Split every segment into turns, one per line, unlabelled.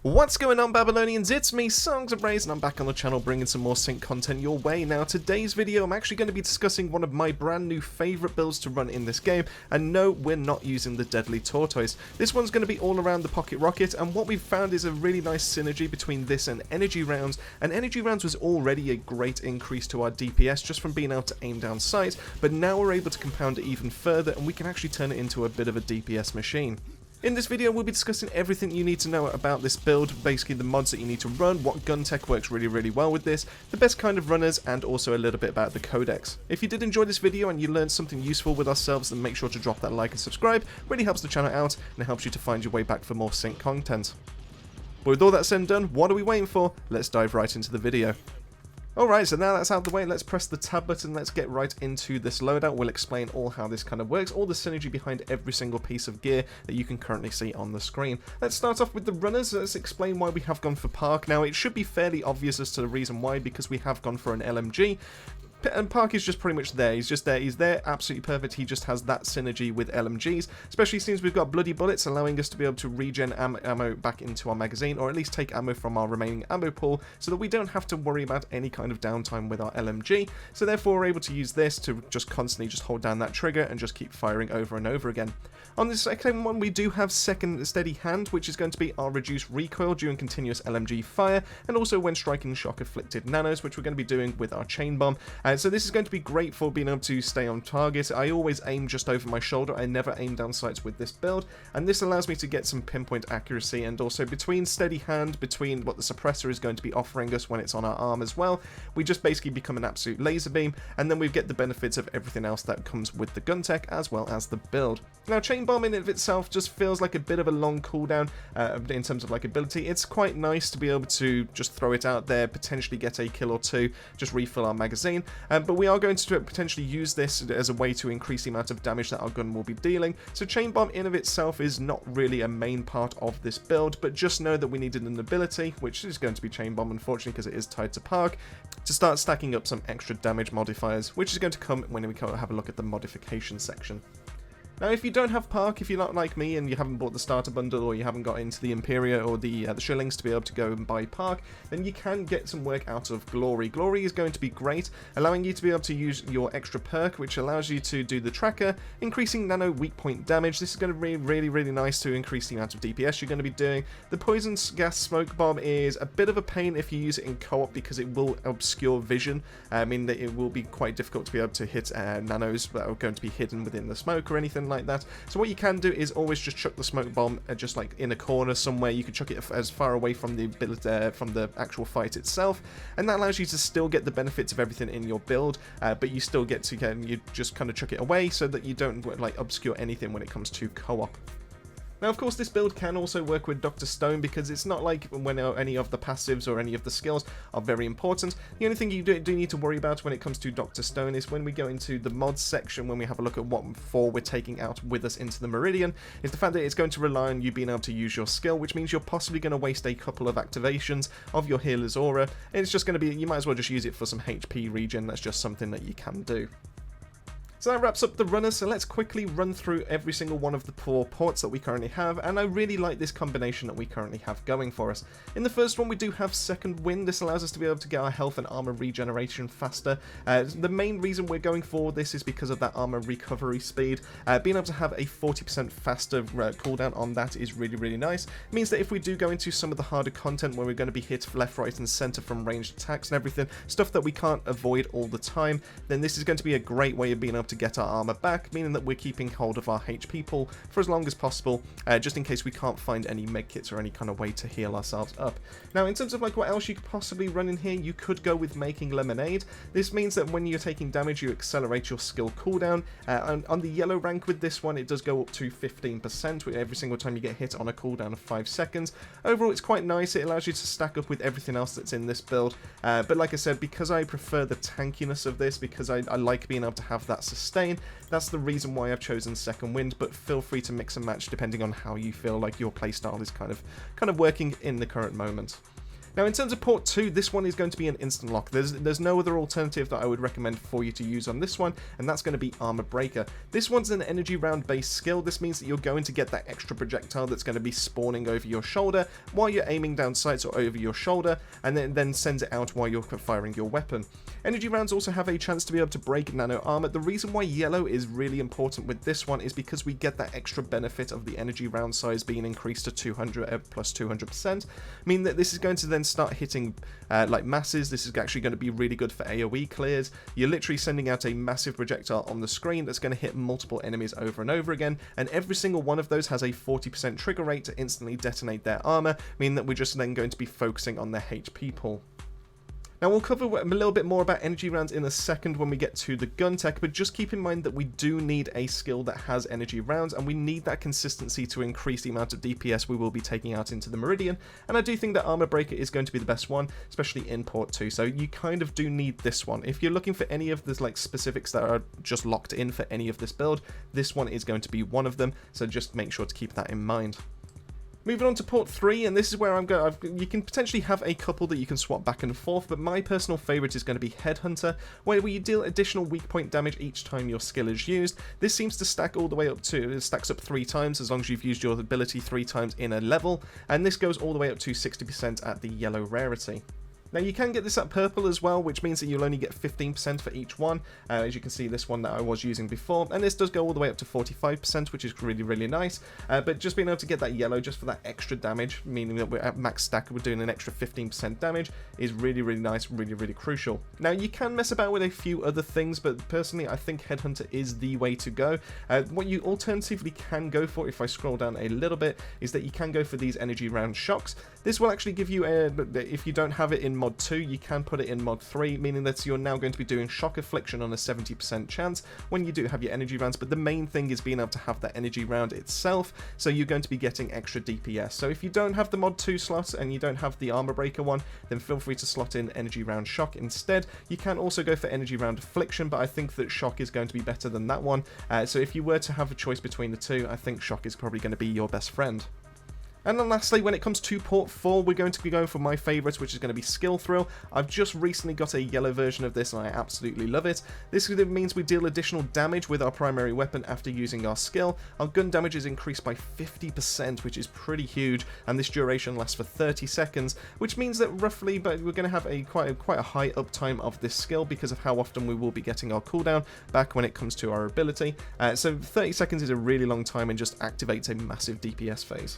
What's going on, Babylonians? It's me, Songs of Braze, and I'm back on the channel bringing some more sync content your way. Now, today's video, I'm actually going to be discussing one of my brand new favourite builds to run in this game, and no, we're not using the Deadly Tortoise. This one's going to be all around the Pocket Rocket, and what we've found is a really nice synergy between this and Energy Rounds, and Energy Rounds was already a great increase to our DPS just from being able to aim down sight, but now we're able to compound it even further, and we can actually turn it into a bit of a DPS machine. In this video, we'll be discussing everything you need to know about this build, basically the mods that you need to run, what Guntech works really well with this, the best kind of runners, and also a little bit about the Codex. If you did enjoy this video and you learned something useful with ourselves, then make sure to drop that like and subscribe. Really helps the channel out and helps you to find your way back for more sync content. But with all that said and done, what are we waiting for? Let's dive right into the video. Alright, so now that's out of the way, let's press the tab button, let's get right into this loadout. We'll explain all how this kind of works, all the synergy behind every single piece of gear that you can currently see on the screen. Let's start off with the runners, let's explain why we have gone for Park. Now, it should be fairly obvious as to the reason why, because we have gone for an LMG. And Park is just pretty much there, he's there, absolutely perfect. He just has that synergy with LMGs, especially since we've got bloody bullets, allowing us to be able to regen ammo back into our magazine, or at least take ammo from our remaining ammo pool, so that we don't have to worry about any kind of downtime with our LMG. So therefore we're able to use this to just constantly just hold down that trigger and just keep firing over and over again. On this second one, we do have second steady hand, which is going to be our reduced recoil during continuous LMG fire, and also when striking shock afflicted nanos, which we're going to be doing with our chain bomb. So this is going to be great for being able to stay on target. I always aim just over my shoulder, I never aim down sights with this build, and this allows me to get some pinpoint accuracy, and also between steady hand, between what the suppressor is going to be offering us when it's on our arm as well, we just basically become an absolute laser beam, and then we get the benefits of everything else that comes with the Guntech as well as the build. Now, chain bomb in and of itself just feels like a bit of a long cooldown in terms of like ability. It's quite nice to be able to just throw it out there, potentially get a kill or two, just refill our magazine, but we are going to potentially use this as a way to increase the amount of damage that our gun will be dealing. So chain bomb in of itself is not really a main part of this build, but just know that we needed an ability, which is going to be chain bomb, unfortunately, because it is tied to Park, to start stacking up some extra damage modifiers, which is going to come when we have a look at the modification section. Now, if you don't have Park, if you're not like me and you haven't bought the starter bundle, or you haven't got into the Imperia or the shillings to be able to go and buy Park, then you can get some work out of Glory. Glory is going to be great, allowing you to be able to use your extra perk, which allows you to do the tracker, increasing nano weak point damage. This is going to be really nice to increase the amount of DPS you're going to be doing. The poison gas smoke bomb is a bit of a pain if you use it in co-op, because it will obscure vision. I mean, that it will be quite difficult to be able to hit nanos that are going to be hidden within the smoke or anything like that. So what you can do is always just chuck the smoke bomb just like in a corner somewhere. You can chuck it as far away from the actual fight itself, and that allows you to still get the benefits of everything in your build, but you still get to you just kind of chuck it away so that you don't like obscure anything when it comes to co-op. Now, of course, this build can also work with Dr. Stone, because it's not like when any of the passives or any of the skills are very important. The only thing you do need to worry about when it comes to Dr. Stone is when we go into the mods section, when we have a look at what we're taking out with us into the Meridian, is the fact that it's going to rely on you being able to use your skill, which means you're possibly going to waste a couple of activations of your healer's aura, and it's just going to be, you might as well just use it for some HP regen. That's just something that you can do. So that wraps up the runners, so let's quickly run through every single one of the 4 ports that we currently have, and I really like this combination that we currently have going for us. In the first one, we do have Second Wind. This allows us to be able to get our health and armor regeneration faster. The main reason we're going for this is because of that armor recovery speed. Being able to have a 40% faster cooldown on that is really nice. It means that if we do go into some of the harder content where we're going to be hit left, right, and center from ranged attacks and everything, stuff that we can't avoid all the time, then this is going to be a great way of being able to get our armor back, meaning that we're keeping hold of our HP pool for as long as possible, just in case we can't find any medkits or any kind of way to heal ourselves up. Now, in terms of like what else you could possibly run in here, you could go with making lemonade. This means that when you're taking damage, you accelerate your skill cooldown. And on the yellow rank with this one, it does go up to 15% every single time you get hit on a cooldown of 5 seconds. Overall, it's quite nice. It allows you to stack up with everything else that's in this build. But like I said, because I prefer the tankiness of this, because I like being able to have that sustain, that's the reason why I've chosen Second Wind, but feel free to mix and match depending on how you feel like your playstyle is kind of working in the current moment. Now, in terms of port 2, this one is going to be an instant lock. There's no other alternative that I would recommend for you to use on this one, and that's going to be Armor Breaker. This one's an energy round based skill. This means that you're going to get that extra projectile that's going to be spawning over your shoulder while you're aiming down sights or over your shoulder, and then sends it out while you're firing your weapon. Energy rounds also have a chance to be able to break nano armor. The reason why yellow is really important with this one is because we get that extra benefit of the energy round size being increased to 200 plus 200%, meaning that this is going to then start hitting like masses. This is actually going to be really good for AoE clears. You're literally sending out a massive projectile on the screen that's going to hit multiple enemies over and over again, and every single one of those has a 40% trigger rate to instantly detonate their armor, meaning that we're just then going to be focusing on their HP pool. Now, we'll cover a little bit more about energy rounds in a second when we get to the Guntech, but just keep in mind that we do need a skill that has energy rounds, and we need that consistency to increase the amount of DPS we will be taking out into the Meridian, and I do think that Armor Breaker is going to be the best one, especially in Port 2, so you kind of do need this one. If you're looking for any of the like specifics that are just locked in for any of this build, this one is going to be one of them, so just make sure to keep that in mind. Moving on to port 3, and this is where I'm going. You can potentially have a couple that you can swap back and forth, but my personal favourite is going to be Headhunter, where you deal additional weak point damage each time your skill is used. This seems to stack all the way up to, it stacks up 3 times as long as you've used your ability 3 times in a level, and this goes all the way up to 60% at the yellow rarity. Now, you can get this at purple as well, which means that you'll only get 15% for each one. As you can see, this one that I was using before, and this does go all the way up to 45%, which is really, really nice. But just being able to get that yellow just for that extra damage, meaning that we're at max stack, we're doing an extra 15% damage, is really, really nice, really, really crucial. Now, you can mess about with a few other things, but personally, I think Headhunter is the way to go. What you alternatively can go for, if I scroll down a little bit, is that you can go for these energy round shocks. This will actually give you a, if you don't have it in mod 2, you can put it in mod 3, meaning that you're now going to be doing shock affliction on a 70% chance when you do have your energy rounds, but the main thing is being able to have that energy round itself, so you're going to be getting extra DPS. So if you don't have the mod 2 slot and you don't have the armor breaker one, then feel free to slot in energy round shock instead. You can also go for energy round affliction, but I think that shock is going to be better than that one. So if you were to have a choice between the two, I think shock is probably going to be your best friend. And then lastly, when it comes to port 4, we're going to be going for my favourite, which is going to be Skill Thrill. I've just recently got a yellow version of this and I absolutely love it. This means we deal additional damage with our primary weapon after using our skill. Our gun damage is increased by 50%, which is pretty huge, and this duration lasts for 30 seconds, which means that roughly, but we're going to have quite a high uptime of this skill because of how often we will be getting our cooldown back when it comes to our ability. So 30 seconds is a really long time and just activates a massive DPS phase.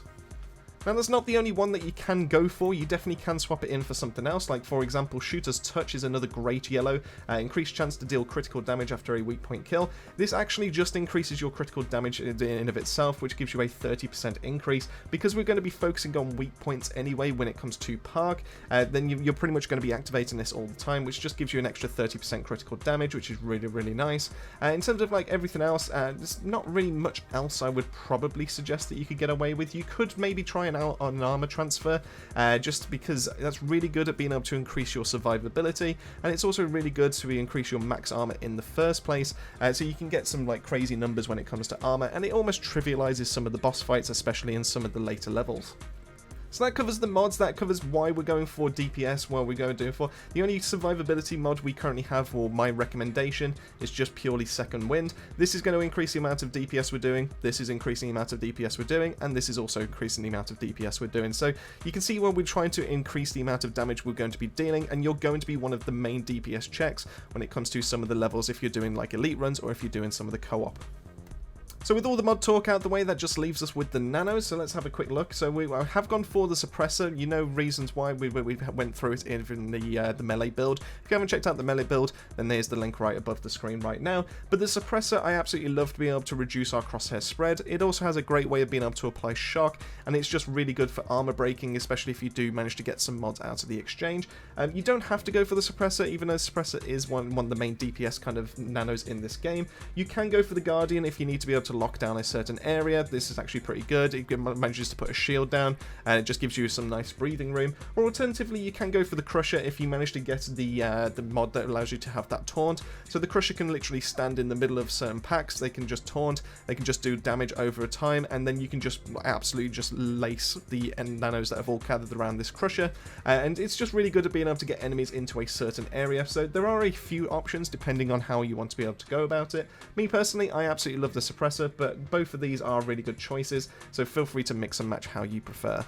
Now, that's not the only one that you can go for. You definitely can swap it in for something else, like for example, Shooter's Touch is another great yellow. Increased chance to deal critical damage after a weak point kill. This actually just increases your critical damage in of itself, which gives you a 30% increase. Because we're going to be focusing on weak points anyway when it comes to Park, then you're pretty much going to be activating this all the time, which just gives you an extra 30% critical damage, which is really, really nice. In terms of like everything else, there's not really much else I would probably suggest that you could get away with. You could maybe try out on an armor transfer, just because that's really good at being able to increase your survivability, and it's also really good to increase your max armor in the first place, so you can get some like crazy numbers when it comes to armor, and it almost trivializes some of the boss fights, especially in some of the later levels. So that covers the mods, that covers why we're going for DPS, why we're going to do it for. The only survivability mod we currently have, or my recommendation, is just purely Second Wind. This is going to increase the amount of DPS we're doing, this is increasing the amount of DPS we're doing, and this is also increasing the amount of DPS we're doing. So you can see where we're trying to increase the amount of damage we're going to be dealing, and you're going to be one of the main DPS checks when it comes to some of the levels if you're doing like elite runs or if you're doing some of the co-op. So with all the mod talk out the way, that just leaves us with the nanos, so let's have a quick look. So we have gone for the suppressor. You know reasons why we went through it in the melee build. If you haven't checked out the melee build, then there's the link right above the screen right now. But the suppressor, I absolutely love to be able to reduce our crosshair spread. It also has a great way of being able to apply shock, and it's just really good for armor breaking, especially if you do manage to get some mods out of the exchange. You don't have to go for the suppressor, even though suppressor is one of the main DPS kind of nanos in this game. You can go for the guardian if you need to be able to to lock down a certain area, this is actually pretty good. It manages to put a shield down, and it just gives you some nice breathing room. Or alternatively, you can go for the Crusher if you manage to get the mod that allows you to have that taunt. So the Crusher can literally stand in the middle of certain packs, they can just taunt, they can just do damage over time, and then you can just absolutely just lace the nanos that have all gathered around this Crusher, and it's just really good at being able to get enemies into a certain area. So there are a few options depending on how you want to be able to go about it. Me personally, I absolutely love the Suppressor, but both of these are really good choices, so feel free to mix and match how you prefer.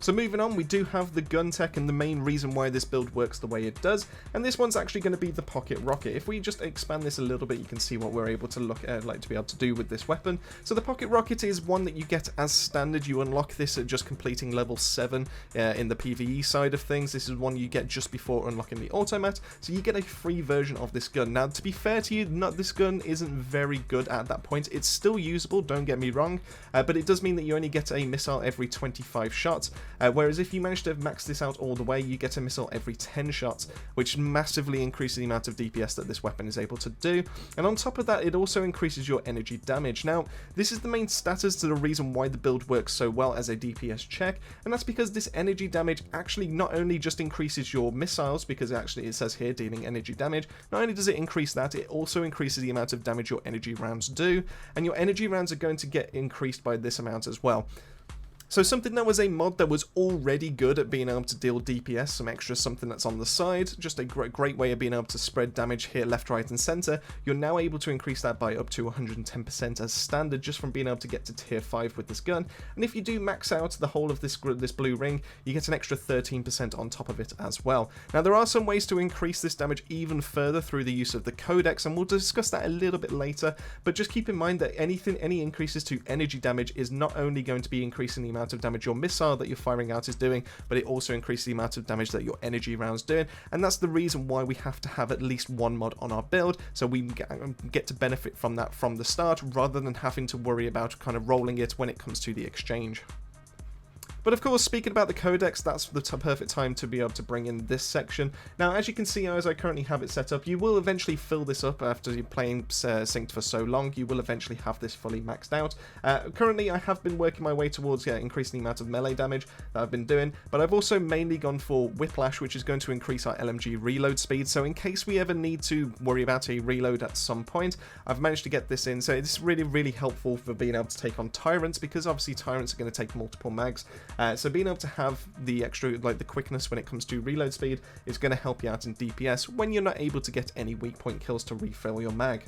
So moving on, we do have the Guntech, and the main reason why this build works the way it does, and this one's actually going to be the Pocket Rocket. If we just expand this a little bit, you can see what we're able to look at, to be able to do with this weapon. So the Pocket Rocket is one that you get as standard. You unlock this at just completing level 7 in the PvE side of things. This is one you get just before unlocking the automat, so you get a free version of this gun. Now, to be fair to you, this gun isn't very good at that point. It's still usable, don't get me wrong, but it does mean that you only get a missile every 25 shots. Whereas if you manage to max this out all the way, you get a missile every 10 shots, which massively increases the amount of DPS that this weapon is able to do. And on top of that, it also increases your energy damage. Now, this is the main status to the reason why the build works so well as a DPS check, and that's because this energy damage actually not only just increases your missiles, because it says here dealing energy damage, not only does it increase that, it also increases the amount of damage your energy rounds do, and your energy rounds are going to get increased by this amount as well. So something that was a mod that was already good at being able to deal DPS, some extra something that's on the side, just a great way of being able to spread damage here left, right and center, you're now able to increase that by up to 110% as standard just from being able to get to tier 5 with this gun. And if you do max out the whole of this blue ring, you get an extra 13% on top of it as well. Now there are some ways to increase this damage even further through the use of the Codex, and we'll discuss that a little bit later, but just keep in mind that any increases to energy damage is not only going to be increasing the amount of damage your missile that you're firing out is doing, but it also increases the amount of damage that your energy rounds doing, and that's the reason why we have to have at least one mod on our build, so we get to benefit from that from the start, rather than having to worry about kind of rolling it when it comes to the exchange. But of course, speaking about the Codex, that's the perfect time to be able to bring in this section. Now, as you can see, as I currently have it set up, you will eventually fill this up after you're playing Synced for so long. You will eventually have this fully maxed out. Currently, I have been working my way towards increasing the amount of melee damage that I've been doing, but I've also mainly gone for Whiplash, which is going to increase our LMG reload speed. So in case we ever need to worry about a reload at some point, I've managed to get this in. So it's really, really helpful for being able to take on Tyrants, because obviously Tyrants are going to take multiple mags. So being able to have the extra, the quickness when it comes to reload speed is going to help you out in DPS when you're not able to get any weak point kills to refill your mag.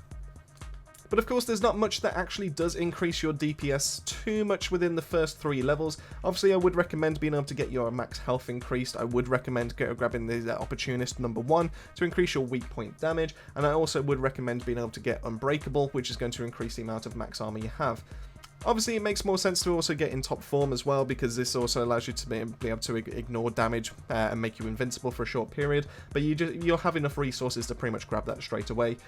But of course, there's not much that actually does increase your DPS too much within the first 3 levels. Obviously, I would recommend being able to get your max health increased. I would recommend grabbing the Opportunist number 1 to increase your weak point damage. And I also would recommend being able to get Unbreakable, which is going to increase the amount of max armor you have. Obviously, it makes more sense to also get in top form as well, because this also allows you to be able to ignore damage and make you invincible for a short period, but you'll have enough resources to pretty much grab that straight away.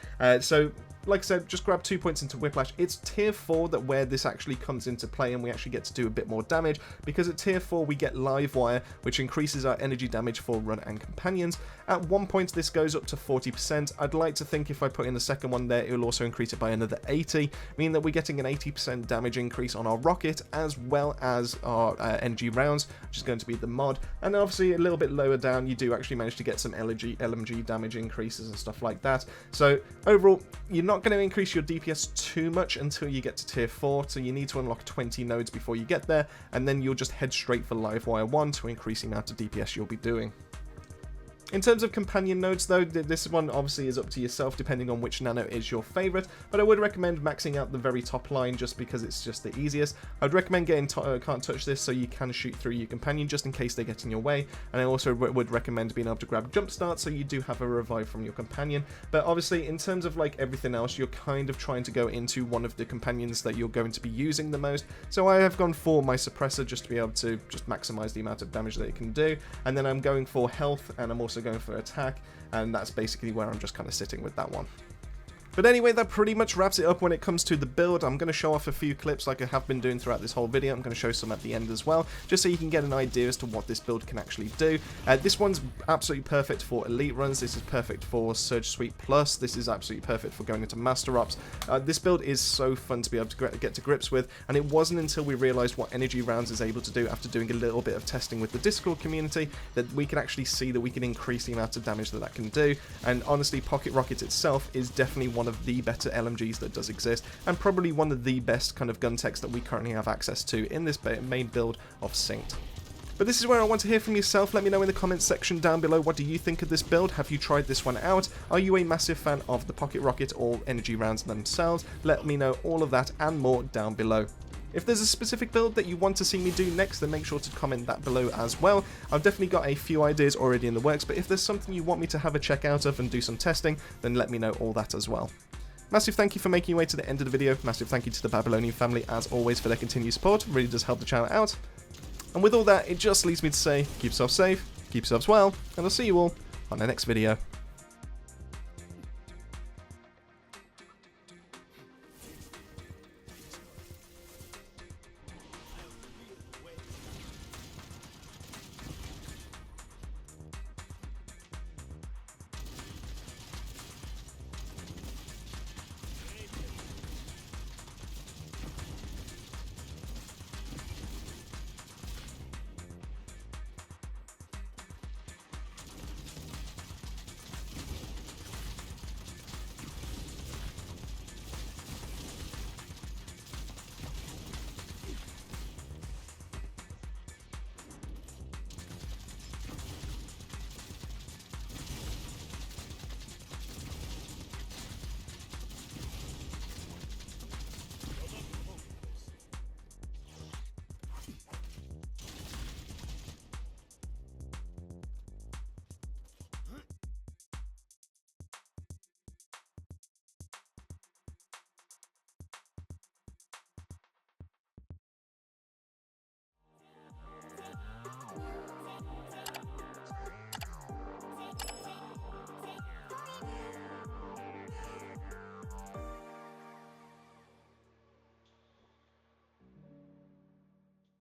So, like I said, just grab 2 points into Whiplash. It's tier 4 where this actually comes into play, and we actually get to do a bit more damage, because at tier 4 we get Live Wire, which increases our energy damage for run and companions. At one point this goes up to 40%. I'd like to think if I put in the second one there, it will also increase it by another 80, meaning that we're getting an 80% damage increase on our rocket, as well as our energy rounds, which is going to be the mod. And obviously a little bit lower down, you do actually manage to get some LMG damage increases and stuff like that. So overall, you're not going to increase your DPS too much until you get to tier 4, so you need to unlock 20 nodes before you get there, and then you'll just head straight for Livewire 1 to increase the amount of DPS you'll be doing. In terms of companion nodes though, this one obviously is up to yourself depending on which nano is your favourite, but I would recommend maxing out the very top line just because it's just the easiest. I'd recommend getting Can't Touch This so you can shoot through your companion just in case they get in your way, and I also would recommend being able to grab Jumpstart so you do have a revive from your companion. But obviously in terms of everything else, you're kind of trying to go into one of the companions that you're going to be using the most, so I have gone for my Suppressor just to be able to just maximise the amount of damage that it can do, and then I'm going for health, and I'm also going for attack, and that's basically where I'm just kind of sitting with that one. But anyway, that pretty much wraps it up when it comes to the build. I'm going to show off a few clips like I have been doing throughout this whole video. I'm going to show some at the end as well, just so you can get an idea as to what this build can actually do. This one's absolutely perfect for elite runs. This is perfect for Surge Sweep Plus. This is absolutely perfect for going into Master Ops. This build is so fun to be able to get to grips with, and it wasn't until we realized what energy rounds is able to do after doing a little bit of testing with the Discord community that we can actually see that we can increase the amount of damage that can do. And honestly, Pocket Rocket itself is definitely one of the better LMGs that does exist, and probably one of the best kind of Guntechs that we currently have access to in this main build of Synced. But this is where I want to hear from yourself. Let me know in the comments section down below, what do you think of this build? Have you tried this one out? Are you a massive fan of the Pocket Rocket or energy rounds themselves? Let me know all of that and more down below. If there's a specific build that you want to see me do next, then make sure to comment that below as well. I've definitely got a few ideas already in the works, but if there's something you want me to have a check out of and do some testing, then let me know all that as well. Massive thank you for making your way to the end of the video. Massive thank you to the Babylonian family, as always, for their continued support. It really does help the channel out. And with all that, it just leaves me to say, keep yourselves safe, keep yourselves well, and I'll see you all on the next video.